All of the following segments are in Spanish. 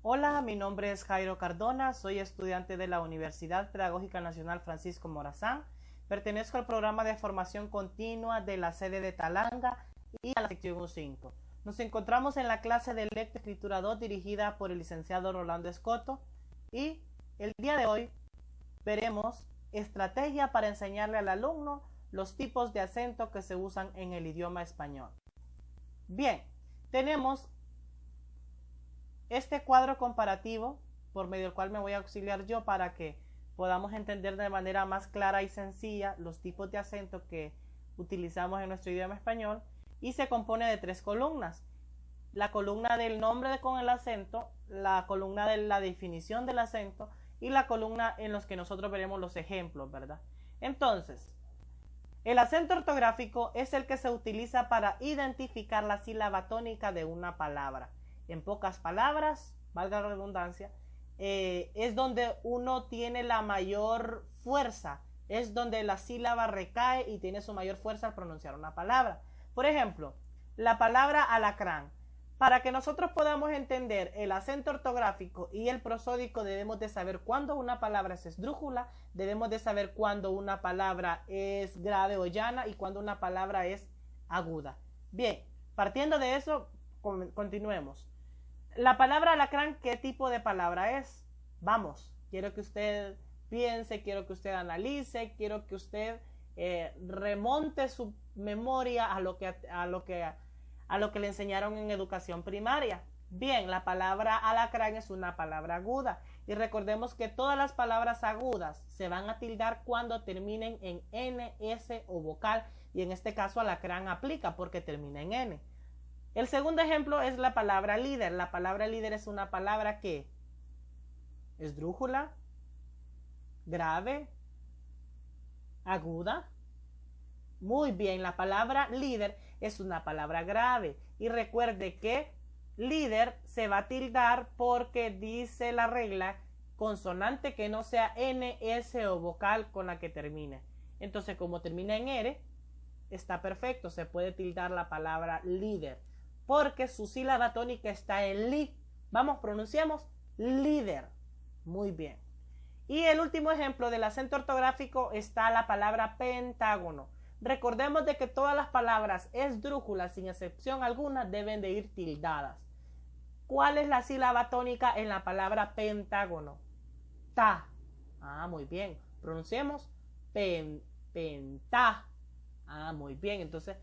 Hola, mi nombre es Jairo Cardona, soy estudiante de la Universidad Pedagógica Nacional Francisco Morazán. Pertenezco al programa de formación continua de la sede de Talanga y a la sección U5. Nos encontramos en la clase de Lectoescritura 2 dirigida por el licenciado Rolando Escoto y el día de hoy veremos estrategia para enseñarle al alumno los tipos de acento que se usan en el idioma español. Bien, tenemos este cuadro comparativo por medio del cual me voy a auxiliar yo para que podamos entender de manera más clara y sencilla los tipos de acento que utilizamos en nuestro idioma español, y se compone de 3 columnas: la columna del nombre con el acento, la columna de la definición del acento y la columna en los que nosotros veremos los ejemplos, ¿verdad? Entonces, el acento ortográfico es el que se utiliza para identificar la sílaba tónica de una palabra. En pocas palabras, valga la redundancia, es donde uno tiene la mayor fuerza, es donde la sílaba recae y tiene su mayor fuerza al pronunciar una palabra. Por ejemplo, la palabra alacrán. Para que nosotros podamos entender el acento ortográfico y el prosódico, debemos de saber cuándo una palabra es esdrújula, debemos de saber cuándo una palabra es grave o llana y cuándo una palabra es aguda. Bien, partiendo de eso, continuemos. La palabra alacrán, ¿qué tipo de palabra es? Vamos, quiero que usted piense, quiero que usted analice, quiero que usted remonte su memoria a lo que le enseñaron en educación primaria. Bien, la palabra alacrán es una palabra aguda y recordemos que todas las palabras agudas se van a tildar cuando terminen en N, S o vocal, y en este caso alacrán aplica porque termina en N. El segundo ejemplo es la palabra líder. La palabra líder es una palabra que es esdrújula, grave, aguda. Muy bien, la palabra líder es una palabra grave. Y recuerde que líder se va a tildar porque dice la regla consonante que no sea N, S o vocal con la que termine. Entonces, como termina en R, está perfecto. Se puede tildar la palabra líder porque su sílaba tónica está en li. Vamos, pronunciamos líder. Muy bien. Y el último ejemplo del acento ortográfico está la palabra pentágono. Recordemos de que todas las palabras esdrújulas, sin excepción alguna, deben de ir tildadas. ¿Cuál es la sílaba tónica en la palabra pentágono? Ta. Muy bien. Pronunciemos pentá. Muy bien. Entonces,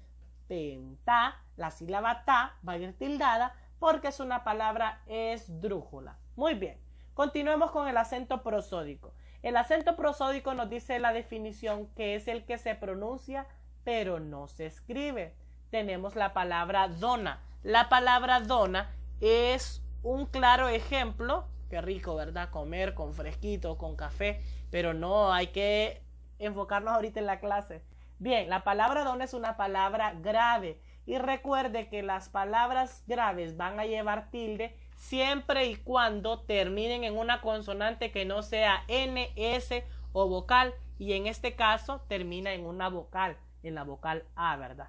pentá, la sílaba ta va a ir tildada porque es una palabra esdrújula. Muy bien. Continuemos con el acento prosódico. El acento prosódico nos dice la definición que es el que se pronuncia pero no se escribe. Tenemos la palabra dona. La palabra dona es un claro ejemplo. Qué rico, ¿verdad? Comer con fresquito, con café, pero no, hay que enfocarnos ahorita en la clase. Bien, la palabra dona es una palabra grave y recuerde que las palabras graves van a llevar tilde siempre y cuando terminen en una consonante que no sea N, S o vocal, y en este caso termina en una vocal, en la vocal A, ¿verdad?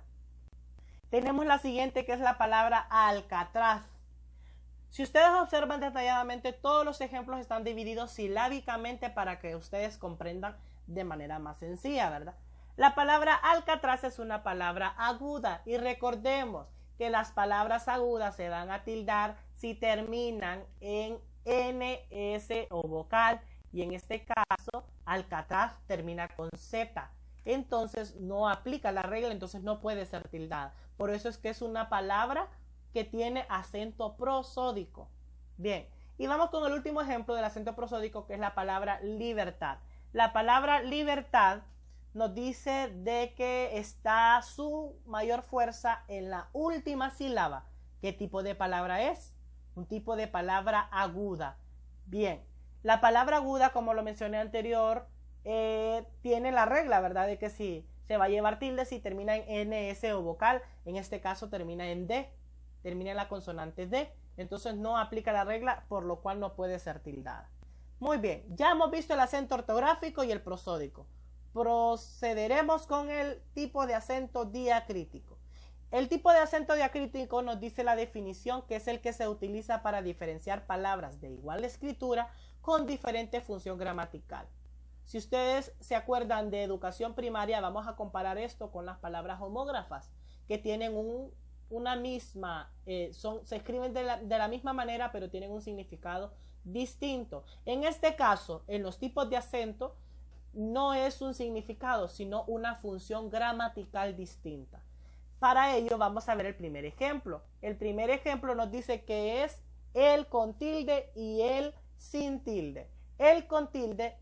Tenemos la siguiente, que es la palabra alcatraz. Si ustedes observan detalladamente, todos los ejemplos están divididos silábicamente para que ustedes comprendan de manera más sencilla, ¿verdad? La palabra alcatraz es una palabra aguda y recordemos que las palabras agudas se van a tildar si terminan en N, S o vocal, y en este caso alcatraz termina con Z. Entonces no aplica la regla, entonces no puede ser tildada. Por eso es que es una palabra que tiene acento prosódico. Bien, y vamos con el último ejemplo del acento prosódico, que es la palabra libertad. La palabra libertad nos dice de que está su mayor fuerza en la última sílaba. ¿Qué tipo de palabra es? Un tipo de palabra aguda. Bien, la palabra aguda, como lo mencioné anterior, tiene la regla, ¿verdad? De que si se va a llevar tilde si termina en N, S o vocal. En este caso termina en D, termina en la consonante D. Entonces no aplica la regla, por lo cual no puede ser tildada. Muy bien, ya hemos visto el acento ortográfico y el prosódico. Procederemos con el tipo de acento diacrítico. El tipo de acento diacrítico nos dice la definición, que es el que se utiliza para diferenciar palabras de igual escritura con diferente función gramatical. Si ustedes se acuerdan de educación primaria, vamos a comparar esto con las palabras homógrafas, que tienen una misma, se escriben de la misma manera, pero tienen un significado distinto. En este caso, en los tipos de acento, no es un significado, sino una función gramatical distinta. Para ello vamos a ver el primer ejemplo. El primer ejemplo nos dice que es el con tilde y el sin tilde. El con tilde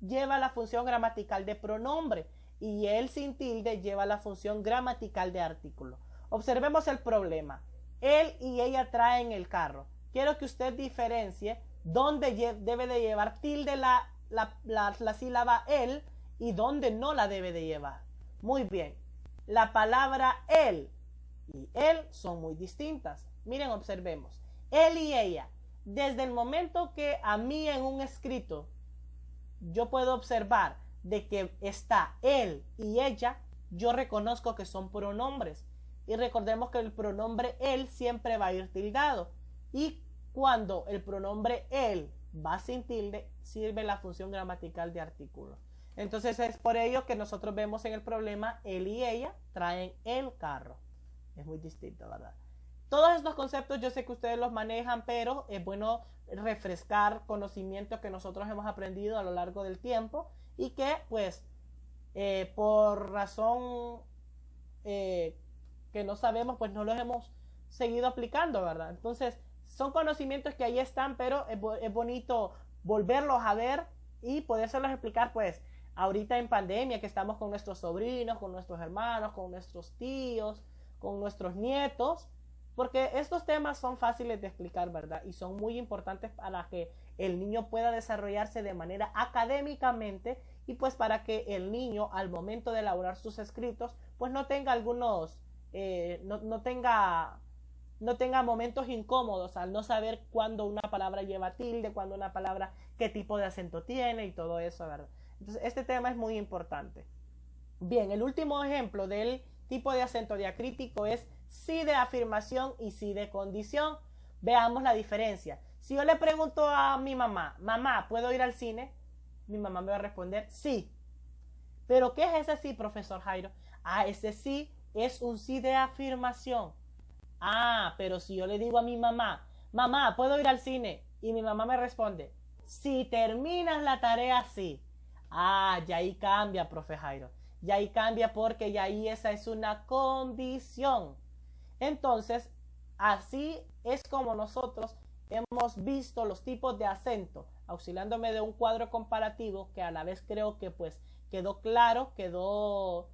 lleva la función gramatical de pronombre y el sin tilde lleva la función gramatical de artículo. Observemos el problema. Él y ella traen el carro. Quiero que usted diferencie dónde debe de llevar tilde la sílaba él y dónde no la debe de llevar. Muy bien. La palabra él y él son muy distintas. Miren, observemos. Él y ella. Desde el momento que a mí en un escrito yo puedo observar de que está él y ella, yo reconozco que son pronombres. Y recordemos que el pronombre él siempre va a ir tildado. Y cuando el pronombre él va sin tilde, sirve la función gramatical de artículo. Entonces es por ello que nosotros vemos en el problema él y ella traen el carro. Es muy distinto, ¿verdad? Todos estos conceptos yo sé que ustedes los manejan, pero es bueno refrescar conocimientos que nosotros hemos aprendido a lo largo del tiempo y que pues por razón que no sabemos, pues no los hemos seguido aplicando, ¿verdad? Entonces son conocimientos que ahí están, pero es bonito volverlos a ver y podérselos explicar pues ahorita en pandemia, que estamos con nuestros sobrinos, con nuestros hermanos, con nuestros tíos, con nuestros nietos, porque estos temas son fáciles de explicar, ¿verdad? Y son muy importantes para que el niño pueda desarrollarse de manera académicamente y pues para que el niño al momento de elaborar sus escritos pues no tenga algunos, no tenga momentos incómodos al no saber cuándo una palabra lleva tilde, cuándo una palabra qué tipo de acento tiene y todo eso, ¿verdad? Entonces este tema es muy importante. Bien, el último ejemplo del tipo de acento diacrítico es sí de afirmación y sí de condición. Veamos la diferencia. Si yo le pregunto a mi mamá, mamá, ¿puedo ir al cine? Mi mamá me va a responder sí. ¿Pero qué es ese sí, profesor Jairo? Ah, ese sí es un sí de afirmación. Ah, pero si yo le digo a mi mamá, mamá, ¿puedo ir al cine? Y mi mamá me responde, si terminas la tarea, sí. Ah, ya ahí cambia, profe Jairo. Ya ahí cambia porque ya ahí esa es una condición. Entonces, así es como nosotros hemos visto los tipos de acento, auxiliándome de un cuadro comparativo que a la vez creo que pues quedó claro, quedó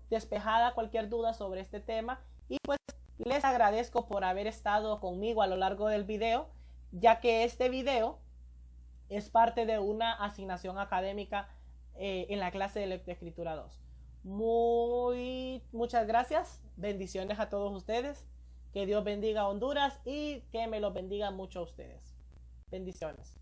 despejada cualquier duda sobre este tema y pues les agradezco por haber estado conmigo a lo largo del video, ya que este video es parte de una asignación académica en la clase de lectoescritura 2. Muchas gracias, bendiciones a todos ustedes, que Dios bendiga a Honduras y que me los bendiga mucho a ustedes. Bendiciones.